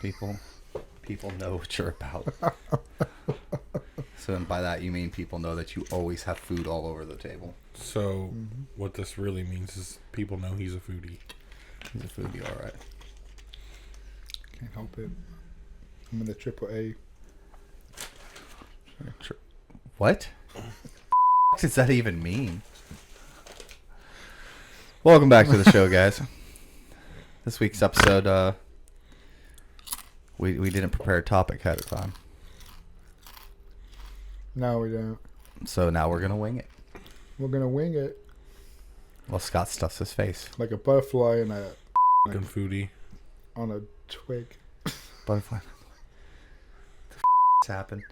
People know what you're about. So and by that you mean people know that you always have food all over the table. So what this really means is people know he's a foodie. He's a foodie, all right. Can't help it. I'm in the AAA. What? What does that even mean? Welcome back to the show, guys. This week's episode, we didn't prepare a topic ahead of time. No, we don't. So now we're going to wing it. We're going to wing it. Well, Scott stuffs his face. Like a butterfly in a Fucking foodie. on a twig. Butterfly. What's happened?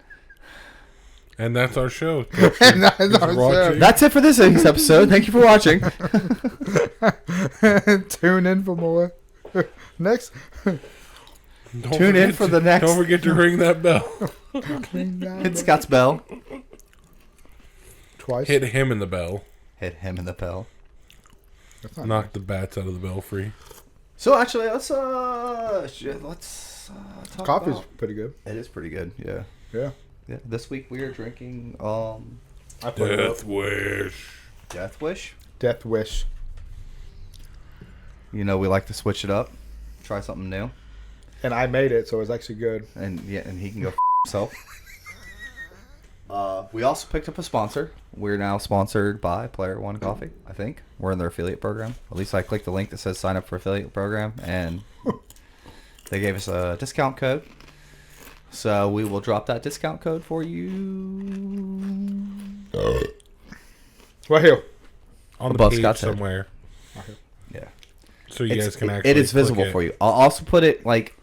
And that's our show. And that's our show. That's it for this week's episode. Thank you for watching. Tune in for more. Next. Tune in for the next. Don't forget to ring that bell. Hit Scott's bell. Twice. Hit him in the bell. Hit him in the bell. That's not Knock the bats out of the belfry. So actually, let's talk Coffee's about... pretty good. It is pretty good. Yeah. Yeah. Yeah. This week we are drinking I put it up. Death Wish. Death Wish. Death Wish. You know, we like to switch it up, try something new, And I made it, so it's actually good. and he can go himself. We also picked up a sponsor. We're now sponsored by Player One Coffee. I think we're in their affiliate program. At least I clicked the link that says sign up for affiliate program, and they gave us a discount code. So we will drop that discount code for you. Right here. On the Above page Scott's head. somewhere. Yeah. So you guys can actually It is visible click it. for you. I'll also put it like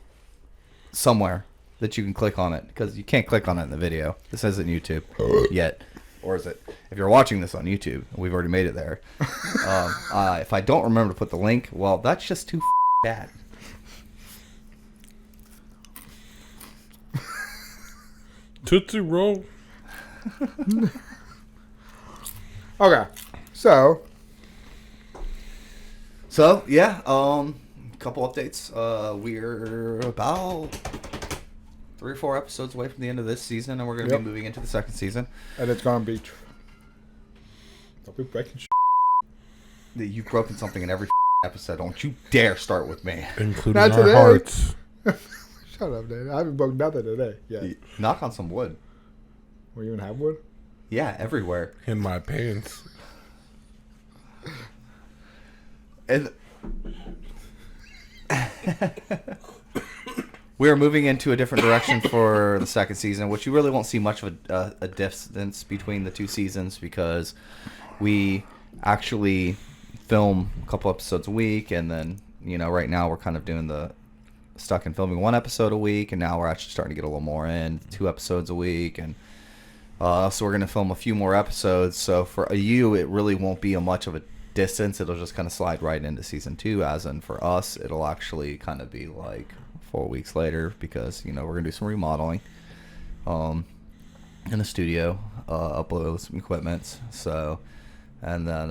somewhere that you can click on it, because you can't click on it in the video. This isn't YouTube yet, or is it? If you're watching this on YouTube, we've already made it there. If I don't remember to put the link, well, that's just too bad. Tootsie Roll. Okay. So, Yeah, couple updates. We're about 3 or 4 episodes away from the end of this season, and we're going to be moving into the second season. and it's going to be... Don't be breaking shit. You've broken something in every episode. Don't you dare start with me. Including Not our today. hearts. Shut up, Dave. I haven't broken nothing today. Yeah. Knock on some wood. We even have wood? Yeah, everywhere. In my pants. And we are moving into a different direction for the second season, which you really won't see much of a distance between the 2 seasons, because we actually film a couple episodes a week, and then, you know, right now we're kind of doing the stuck in filming 1 episode a week, and now we're actually starting to get a little more in, 2 episodes a week, and so we're going to film a few more episodes. So for you, it really won't be much of a distance. It'll just kind of slide right into season 2, as in for us, it'll actually kind of be like 4 weeks later, because, you know, we're going to do some remodeling in the studio, upload some equipment. So, and then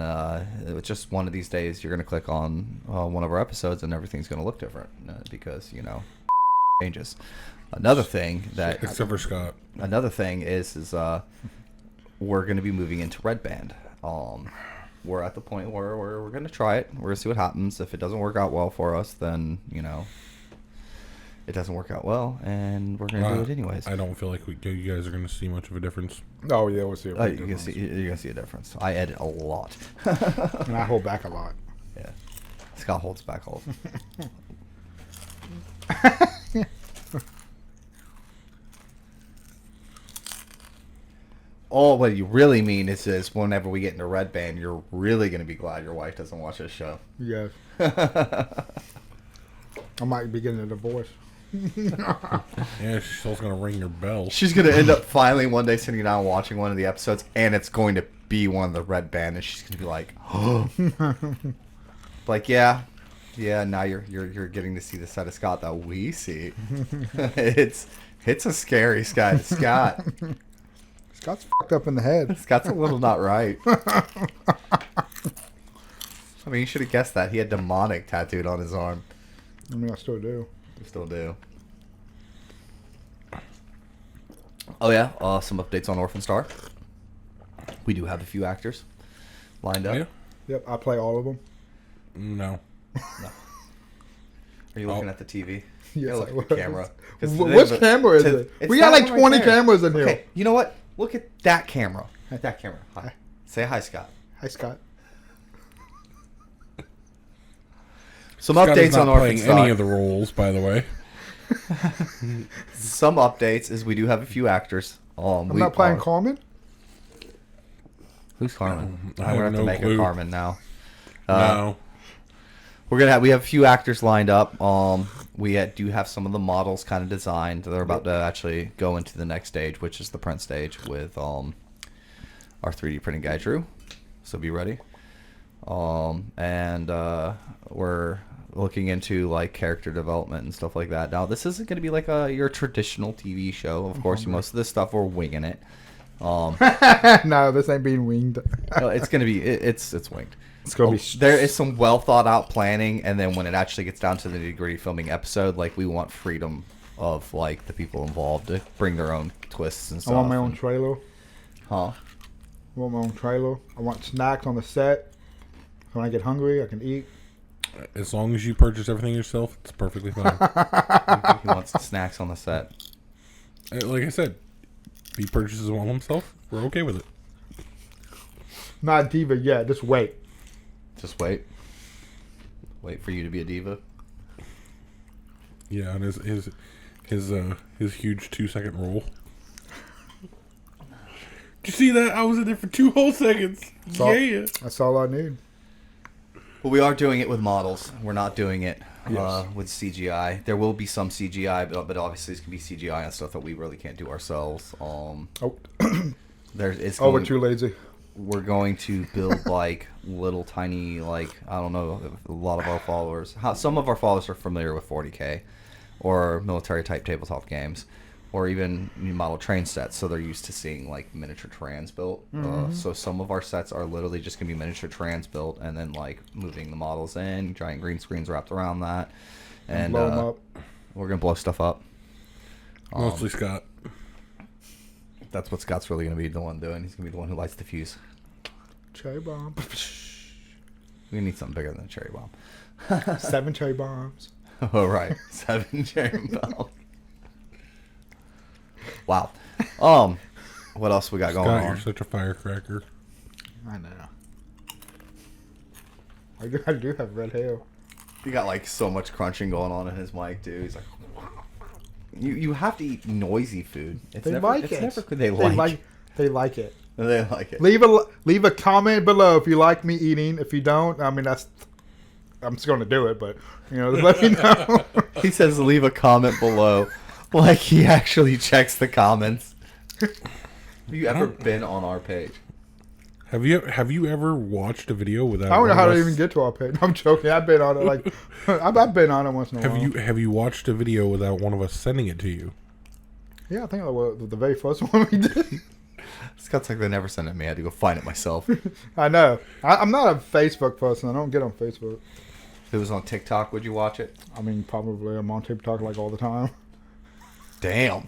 it's just one of these days you're going to click on one of our episodes and everything's going to look different, because, you know, changes. Another thing that... Except for Scott. Another thing is we're going to be moving into Red Band. We're at the point where we're going to try it. We're going to see what happens. If it doesn't work out well for us, then, you know, it doesn't work out well, and we're going to do it anyways. I don't feel like you guys are going to see much of a difference. Oh, yeah, we'll see. You're going to see a difference. I edit a lot. And I hold back a lot. Yeah. Scott holds back all. Oh, what you really mean is whenever we get into Red Band, you're really going to be glad your wife doesn't watch this show. Yes. I might be getting a divorce. Yeah, she's still going to ring your bell. She's going to end up finally one day sitting down and watching one of the episodes, and it's going to be one of the Red Band, and she's going to be like, oh. Like, yeah, now you're getting to see the side of Scott that we see. It's a scary side of Scott. Scott's fucked up in the head. Scott's a little not right. I mean, you should have guessed that. He had demonic tattooed on his arm. I mean, I still do. You still do. Oh yeah, some updates on Orphan Star. We do have a few actors lined up. Yeah. Yep, I play all of them. No. Are you looking at the TV? Yes, look I at was. the camera. 'Cause Which camera is it? it's We got that like one 20 right there. cameras in here. Okay, you know what? Look at that camera. That camera. Hi. Say hi, Scott. Hi, Scott. Some Scott is updates not on Orphan playing Star. any of the roles, by the way. Some updates is we do have a few actors. I'm not playing Carmen. Who's Carmen? I I'm have gonna have to no make clue. a Carmen now. No. We have a few actors lined up. We do have some of the models kind of designed. They're about to actually go into the next stage, which is the print stage with our 3D printing guy Drew. So be ready. And we're looking into like character development and stuff like that. Now this isn't going to be like your traditional TV show. Of course, most of this stuff we're winging it. No, this ain't being winged. It's going to be it's winged. It's gonna be. There is some well thought out planning, and then when it actually gets down to the nitty-gritty filming episode, like we want freedom of like the people involved to bring their own twists and I stuff. want my own trailer. Huh? I want my own trailer. I want snacks on the set. When I get hungry, I can eat. As long as you purchase everything yourself, it's perfectly fine. He wants snacks on the set. Like I said, if he purchases one himself, we're okay with it. Not diva yet. Just wait. Just wait. Wait for you to be a diva. Yeah, and his huge 2-second roll. Did you see that? I was in there for 2 whole seconds. Yeah. That's all I need. Well, we are doing it with models. We're not doing it Yes. with CGI. There will be some CGI, but obviously it's gonna be CGI and stuff that we really can't do ourselves. Oh, We're we're too lazy. going to build like little tiny like I don't know a lot of our followers. Some of our followers are familiar with 40K or military type tabletop games. Or even new model train sets, so they're used to seeing like miniature trans built. So some of our sets are literally just gonna be miniature trans built, and then like moving the models in, giant green screens wrapped around that, and Blow 'em up. we're gonna blow stuff up. Mostly Scott. That's what Scott's really gonna be the one doing. He's gonna be the one who lights the fuse. Cherry bomb. We need something bigger than a cherry bomb. 7 cherry bombs. Oh right, 7 cherry bombs. Wow. What else we got going Scott, on? you're such a firecracker. I know. I do have red hair. He got like so much crunching going on in his mic too. He's like, you have to eat noisy food. It's They never, like it's it. Never, they like They like it. They like it. Leave a comment below if you like me eating. If you don't, I mean I'm just gonna do it, but just let me know. He says leave a comment below, like he actually checks the comments. Have you ever been on our page? Have you ever watched a video without? I don't know how one to of us- even get to our page. I'm joking. I've been on it like I've been on it once in a while. Have you watched a video without one of us sending it to you? Yeah, I think that was the very first one we did. Scott's like they never sent it to me. I had to go find it myself. If I know. I'm not a Facebook person. I don't get on Facebook. it was on TikTok, would you watch it? I mean, probably I'm on TikTok like all the time. Damn.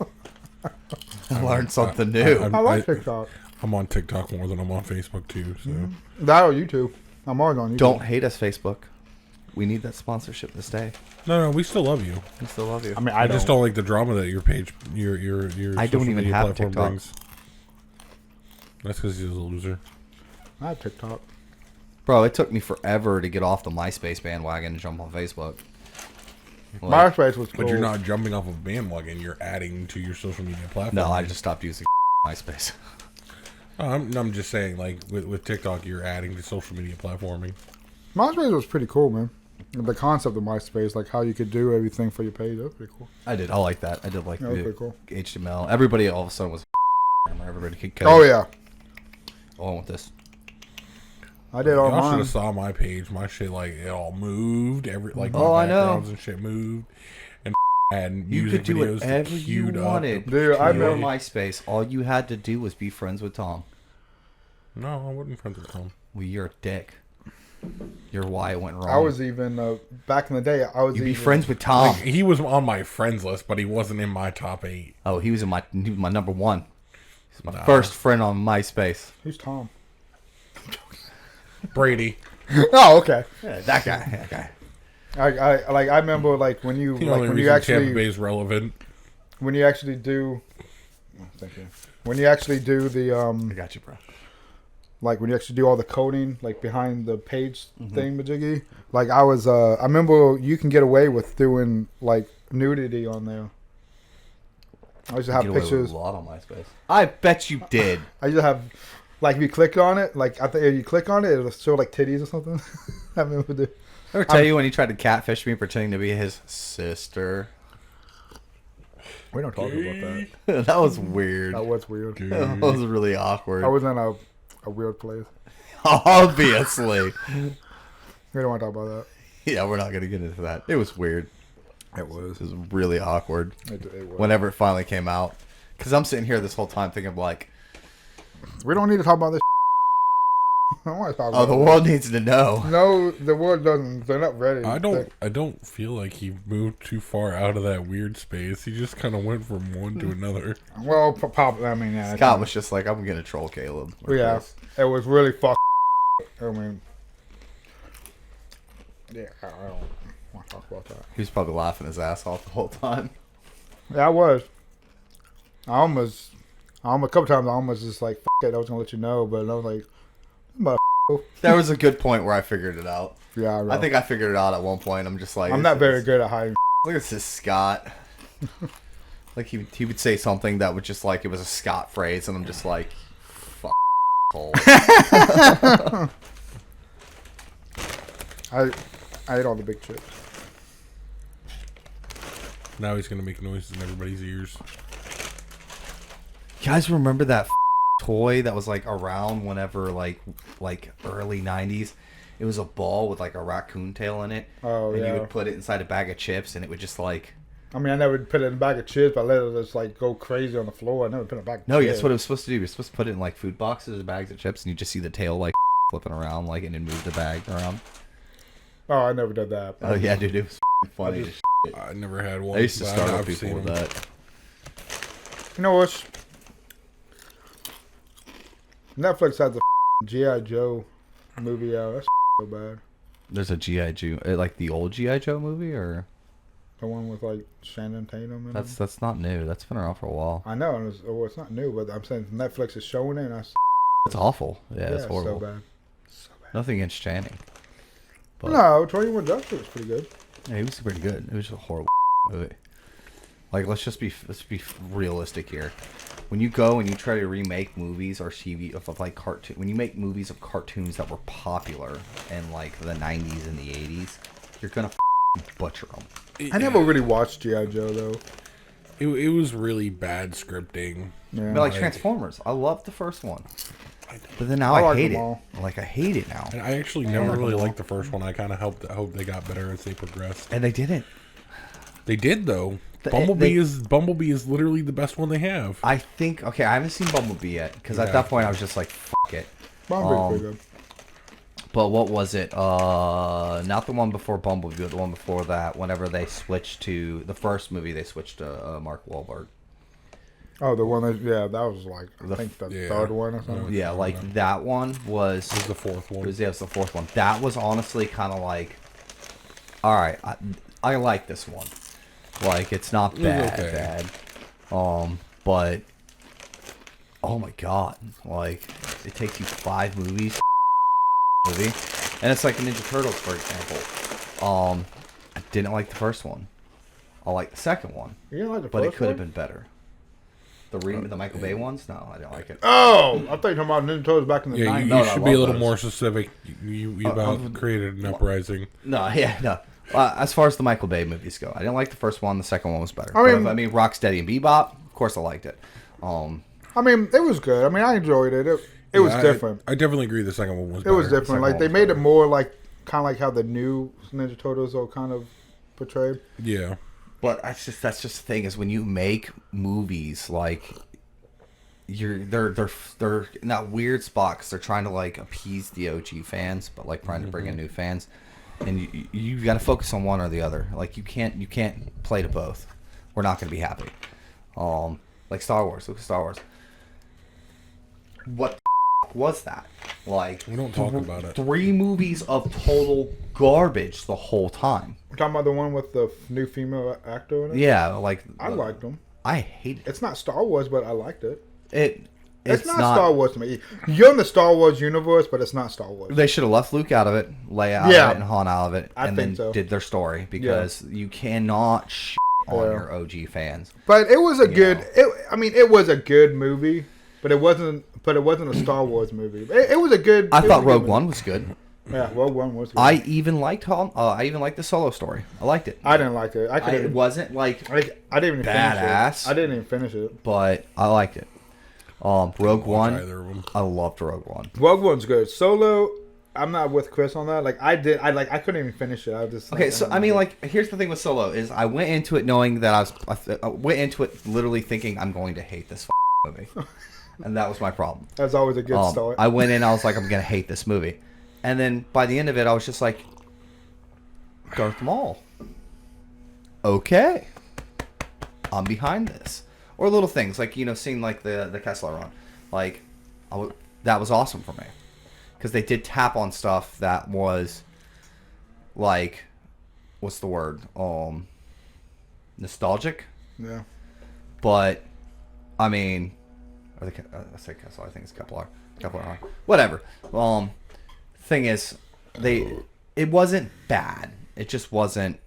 I learned something new. I like TikTok. I'm on TikTok more than I'm on Facebook too. So That or YouTube. I'm always on YouTube. Don't hate us, Facebook. We need that sponsorship to stay. no, we still love you. We still love you. I mean, I just don't like the drama that your page, your I don't social even media have platform TikTok. brings. That's because he's a loser. I have TikTok. Bro, it took me forever to get off the MySpace bandwagon and jump on Facebook. Like, MySpace was cool. But you're not jumping off of bandwagon. You're adding to your social media platform. no, I just stopped using MySpace. I'm just saying, like with TikTok, you're adding to social media platforming. MySpace was pretty cool, man. The concept of MySpace, like how you could do everything for your page, that was pretty cool. I like that. I did like That was the pretty cool. HTML. Everybody all of a sudden was everybody could code. Oh yeah, Oh, I want this. I did all Y'all should mine. have saw my page. My shit, like it all moved. My Oh, I know. backgrounds and shit moved. And had You music could do videos whatever you queued up. wanted. Dude, I on made- MySpace. All you had to do was be friends with Tom. No, I wasn't friends with Tom. Well, you're a dick. You're why it went wrong. I was even back in the day. You'd be friends with Tom. Like, he was on my friends list, but he wasn't in my top 8. Oh, he was my number 1. He's my first friend on MySpace. Who's Tom? Brady. Oh, okay. Yeah, that guy. I remember like when you The like only when reason you actually Tampa Bay is relevant. when you actually do. Oh, thank you. When you actually do the I got you, bro. like when you actually do all the coding like behind the page thing, majiggy. Like I remember you can get away with doing like nudity on there. I used to have Get away with pictures. a lot on MySpace. I bet you did. I used to have like if you click on it, like I think if you click on it, it'll show like titties or something. I remember the. Ever tell you when he tried to catfish me pretending to be his sister? We don't talk about that. That was weird. That was weird. That was really awkward. I was in a weird place. Obviously. We don't want to talk about that. Yeah, we're not going to get into that. It was weird. It was. It was really awkward. It was. Whenever it finally came out. Because I'm sitting here this whole time thinking like... We don't need to talk about this. I don't want to talk about the world needs to know. No, the world doesn't. They're not ready. I don't feel like he moved too far out of that weird space. He just kind of went from one to another. Well, probably. I mean, yeah. Scott was just like, I'm going to troll Caleb. Yeah, it was really I mean, yeah, I don't want to talk about that. He was probably laughing his ass off the whole time. Yeah, I was. I almost a couple times I almost just like, F it, I was going to let you know, but I was like, There was a good point where I figured it out. yeah, I think I figured it out at one point. I'm just like... I'm not very good at hiding. Look at this Scott. Like he would say something that would just like it was a Scott phrase, and I'm just like, fuck. I ate all the big chips. Now he's gonna make noises in everybody's ears. You guys remember that toy that was like around whenever like early 90s? It was a ball with like a raccoon tail in it. Oh, and yeah. you would put it inside a bag of chips, and it would just like... I mean, I never put it in a bag of chips, but I let it just like go crazy on the floor. I never put it in a bag of No, chips. that's what it was supposed to do. You're supposed to put it in like food boxes or bags of chips, and you just see the tail like flipping around, like, and then move the bag around. Oh, I never did that. Oh yeah, dude, it was funny. as shit. I never had one. I used to but start I've with people seen with them. that. You know what? Netflix has the G.I. Joe movie out. That's so bad. There's a G.I. Joe, like the old G.I. Joe movie, or The one with like Shannon Tatum. And that's not new. That's been around for a while. I know, and it's not new, but I'm saying Netflix is showing it, and It's awful. Yeah, it's so horrible. bad. So bad. Nothing against Channing. But, No, 21 Jump Street was pretty good. yeah, he was pretty good. It was just a horrible movie. Like, let's be realistic here. When you go and you try to remake movies or TV of like cartoon, when you make movies of cartoons that were popular in like the 90s and the 80s, you're gonna butcher them. I never really watched G.I. Joe though. It was really bad scripting. Yeah. But like Transformers, I loved the first one, but then now I I like hate them it. all. Like I hate it now, And I actually never really liked the first one. I kind of hope they got better as they progressed. and they didn't. They did though. They- Bumblebee is literally the best one they have. I think I haven't seen Bumblebee yet because at Yeah. that point I was just like, fuck it. Bumblebee's pretty good. But what was it? Not the one before Bumblebee, but the one before that. Whenever they switched to the first movie, they switched to Mark Wahlberg. Oh, the one that that was like I think the yeah. third one or something. Yeah, like that one was. This is the fourth one. It was the fourth one. That was honestly kind of like, all right, I like this one. Like it's not bad, okay. but oh my god, like it takes you 5 movies, movie, and it's like Ninja Turtles, for example. I didn't like the first one. I like the second one, You didn't like the but it first could have one? been better. The Michael Bay ones, no, I didn't like it. Oh, I thought you were talking about Ninja Turtles back in the Yeah, 90s. you No, I should be a love little those. more specific. You about created an uprising. No, yeah, no. As far as the Michael Bay movies go, I didn't like the first one. The second one was better. I mean- But Rocksteady and Bebop, of course, I liked it. I mean, it was good. I mean, I enjoyed it. It was different. I definitely agree. The second one was. It was better. different. Second Like one they was made it better. more like kind of like how the new Ninja Turtles are kind of portrayed. Yeah. But that's just the thing is when you make movies like they're in that weird spot because they're trying to like appease the OG fans, but like trying to bring in new fans, and you got to focus on one or the other. Like you can't play to both. We're not going to be happy. Like Star Wars. Look at Star Wars. What the was that? Like We don't talk about it. 3 movies of total garbage the whole time. We're talking about the one with the new female actor in it. Yeah, like I liked them. I hate it. It's not Star Wars, but I liked it. It's not Star Wars to me. You're in the Star Wars universe, but it's not Star Wars. They should have left Luke out of it, Leia out of it, and Han out of it, and then did their story because you cannot on your OG fans. But it was a good. It was a good movie, but it wasn't. But it wasn't a Star Wars movie. It was a good. I thought Rogue One was good. Yeah, Rogue One was good. I even liked Han. I even liked the Solo story. I liked it. I didn't like it. It wasn't like I didn't even badass. Finish it. I didn't even finish it. But I liked it. Rogue One. Either of them. I loved Rogue One. Rogue One's good. Solo, I'm not with Chris on that. Like I couldn't even finish it. I just okay. So I mean, like, here's the thing with Solo is I went into it knowing that I went into it literally thinking I'm going to hate this movie, and that was my problem. That's always a good start. I went in, I was like, I'm gonna hate this movie, and then by the end of it, I was just like, Darth Maul. Okay, I'm behind this. Or little things like seeing like the Kessler run, like that was awesome for me because they did tap on stuff that was like, what's the word? Nostalgic. Yeah. But I mean, I say Kessler. I think it's Kepler. Kepler. Whatever. Thing is, it wasn't bad. It just wasn't.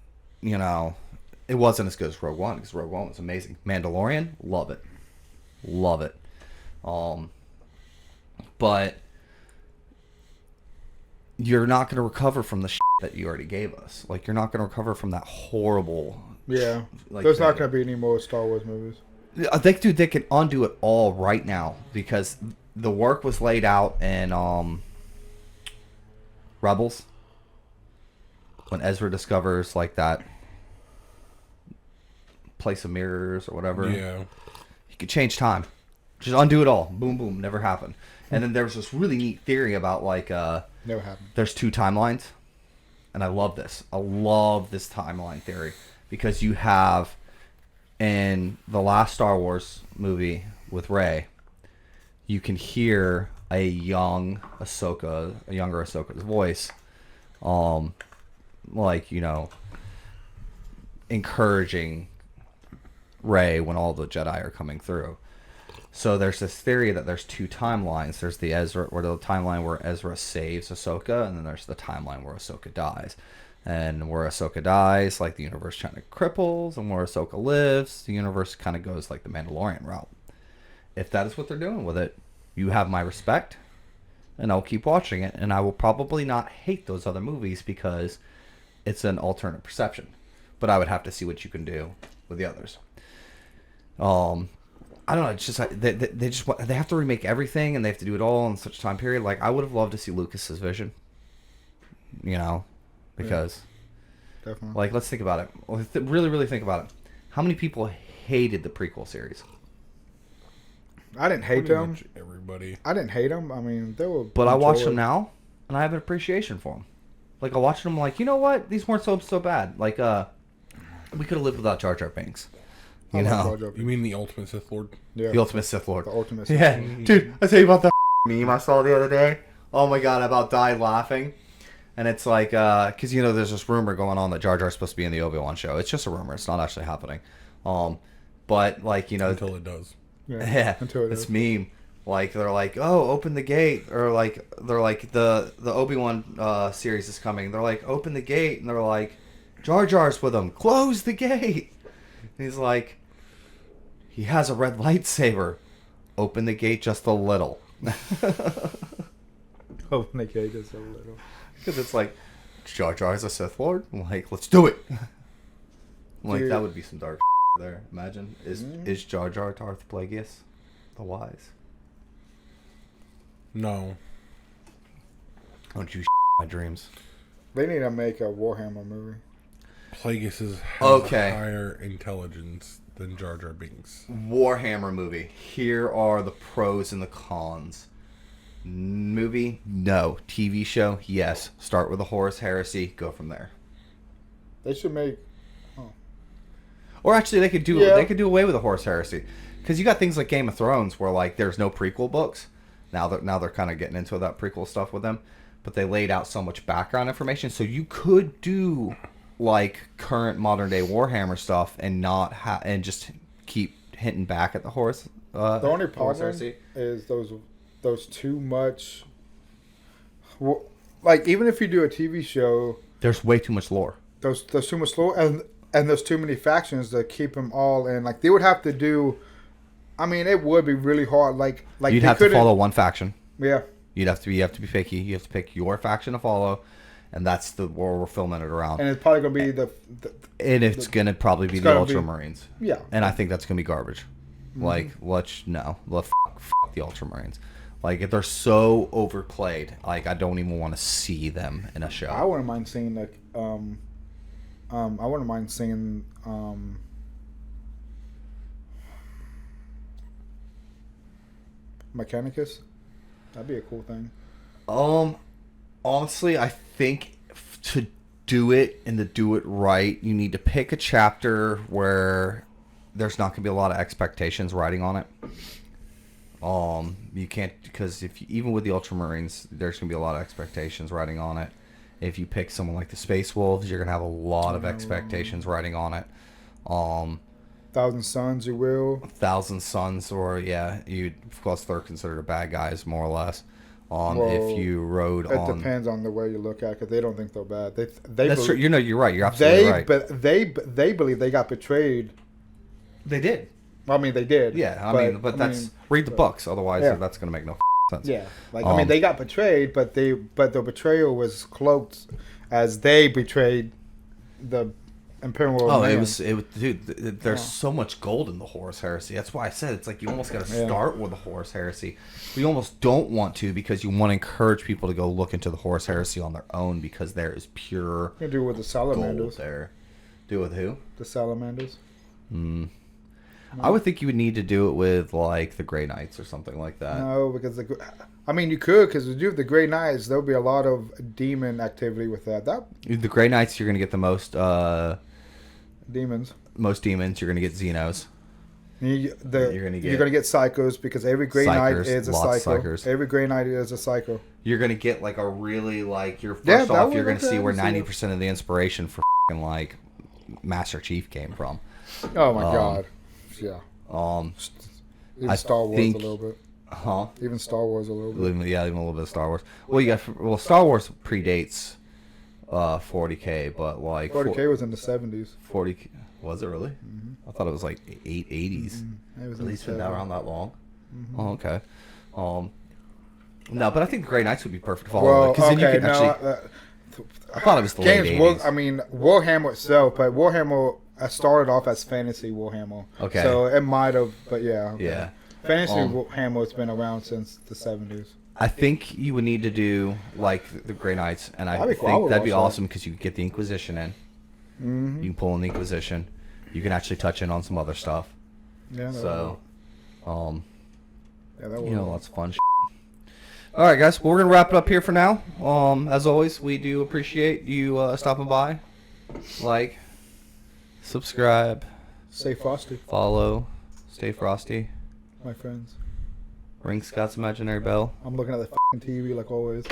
It wasn't as good as Rogue One because Rogue One was amazing. Mandalorian, love it. But you're not going to recover from the shit that you already gave us. Like, you're not going to recover from that horrible. Yeah. Like, there's not going to be any more Star Wars movies. They can undo it all right now because the work was laid out in Rebels when Ezra discovers like that place of mirrors or whatever. Yeah. He could change time. Just undo it all. Boom, boom. Never happened. And then there was this really neat theory about like never happened. There's 2 timelines. And I love this. I love this timeline theory because you have in the last Star Wars movie with Rey, you can hear a younger Ahsoka's voice, encouraging Rey when all the Jedi are coming through. So there's this theory that there's 2 timelines. There's the timeline where Ezra saves Ahsoka, and then there's the timeline where Ahsoka dies. And where Ahsoka dies, like, the universe kind of cripples, and where Ahsoka lives, the universe kind of goes like the Mandalorian route. If that is what they're doing with it, you have my respect, and I'll keep watching it, and I will probably not hate those other movies because it's an alternate perception. But I would have to see what you can do with the others. I don't know. It's just they have to remake everything, and they have to do it all in such a time period. Like, I would have loved to see Lucas's vision. Because, definitely. like, let's think about it. Really, really think about it. How many people hated the prequel series? I didn't hate them. Everybody. I didn't hate them. I mean, they were. But I watch them now, and I have an appreciation for them. Like, I watch them like, you know what? These weren't so bad. Like, we could have lived without Jar Jar Binks. You mean the Ultimate Sith Lord? Yeah. The Ultimate Sith Lord. The Ultimate Sith Lord. Lord. Dude, I tell you about the meme I saw the other day. Oh my god, I about died laughing. And it's like, because, there's this rumor going on that Jar Jar's supposed to be in the Obi-Wan show. It's just a rumor. It's not actually happening. But, like, Until it does. Yeah. Until it this does. meme. Like, they're like, oh, open the gate. Or, like, they're like, the Obi-Wan series is coming. They're like, open the gate. And they're like, Jar Jar's with him. Close the gate. And he's like, he has a red lightsaber. Open the gate just a little. Open the gate just a little. Because it's like, Jar Jar's a Sith Lord? I'm like, let's do it. I'm like, that would be some dark there. Imagine. Is Jar Jar Darth Plagueis the Wise? No. Don't you my dreams. They need to make a Warhammer movie. Plagueis has Okay. higher intelligence than Jar Jar Binks. Warhammer movie. Here are the pros and the cons. Movie? No. TV show? Yes. Start with the Horus Heresy. Go from there. They should make. Or actually, they could do away with the Horus Heresy, because you got things like Game of Thrones where like there's no prequel books. Now they're kind of getting into that prequel stuff with them, but they laid out so much background information, so you could do like current modern day Warhammer stuff and not and just keep hitting back at the Horus. The only Horus problem Heresy. is those too much. Well, like even if you do a TV show, There's way too much lore. there's too much slow and there's too many factions to keep them all in. Like they would have to do. I mean, it would be really hard. Like You'd have to follow one faction. Yeah. You have to be picky. You have to pick your faction to follow, and that's the where we're filming it around. And it's probably gonna be And it's gonna probably be the Ultramarines. Yeah. And I think that's gonna be garbage. Mm-hmm. Like, let's fuck the Ultramarines. Like, they're so overplayed. Like, I don't even want to see them in a show. I wouldn't mind seeing like I wouldn't mind seeing Mechanicus. That'd be a cool thing. Honestly, I think to do it and to do it right, you need to pick a chapter where there's not gonna be a lot of expectations riding on it. You can't, because even with the Ultramarines, there's gonna be a lot of expectations riding on it. If you pick someone like the Space Wolves, you're gonna have a lot of expectations riding on it. Thousand Suns, you will. Thousand Suns, or you'd, of course, they're considered bad guys more or less. Well, if you rode it on, depends on the way you look at it, because they don't think they're bad. They that's true. believe, You're right. You're absolutely right. But they believe they got betrayed. They did. Well, I mean, they did. Yeah, I mean, read the books. Otherwise, that's going to make no sense. Yeah, like I mean, they got betrayed, but the betrayal was cloaked as they betrayed the Imperial. Oh, it was, dude. There's so much gold in the Horus Heresy. That's why I said it's like you almost got to start with the Horus Heresy. But you almost don't want to, because you want to encourage people to go look into the Horus Heresy on their own, because there is pure You can do it with the salamanders. gold there. Do it with who? The salamanders. I would think you would need to do it with like the Grey Knights or something like that. No, because I mean, you could, because if you do the Grey Knights, there'll be a lot of demon activity with that. The Grey Knights, you're going to get the most Demons. Most demons. You're going to get Xenos. You're gonna get psychos, because every Grey Knight is a psycho. Every Grey Knight is a psycho. You're gonna get like a really like you're first off you're gonna see where 90% of the inspiration for like Master Chief came from. Oh my god, yeah. Even Star Wars a little bit. Huh? Even Star Wars a little bit. Yeah, even a little bit of Star Wars. Well, Star Wars predates 40K, but like 40K was in the 70s. 40 was it really? Mm-hmm. I thought it was like 80s. Mm-hmm. It was at least been around that long. Mm-hmm. Oh, okay. No, but I think the Grey Knights would be perfect for all of it. Then you can I thought it was the late 80s. I mean, Warhammer itself, but Warhammer started off as fantasy Warhammer. Okay. So it might have, but yeah. Okay. Yeah. Fantasy Warhammer has been around since the 70s. I think you would need to do like the Grey Knights, and I think that'd be awesome, because you could get the Inquisition in. Mm-hmm. You can pull in the Inquisition. You can actually touch in on some other stuff. Yeah. So, that lots of fun. All right, guys. Well, we're gonna wrap it up here for now. As always, we do appreciate you stopping by. Like, subscribe, Stay frosty, follow, stay frosty. my friends. Ring Scott's imaginary bell. I'm looking at the TV like always.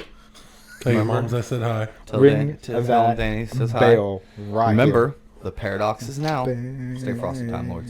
Tell your moms I said hi. Tell Ring Danny says hi. Bell right Remember, the paradox is now. Stay frosty, Time Lords.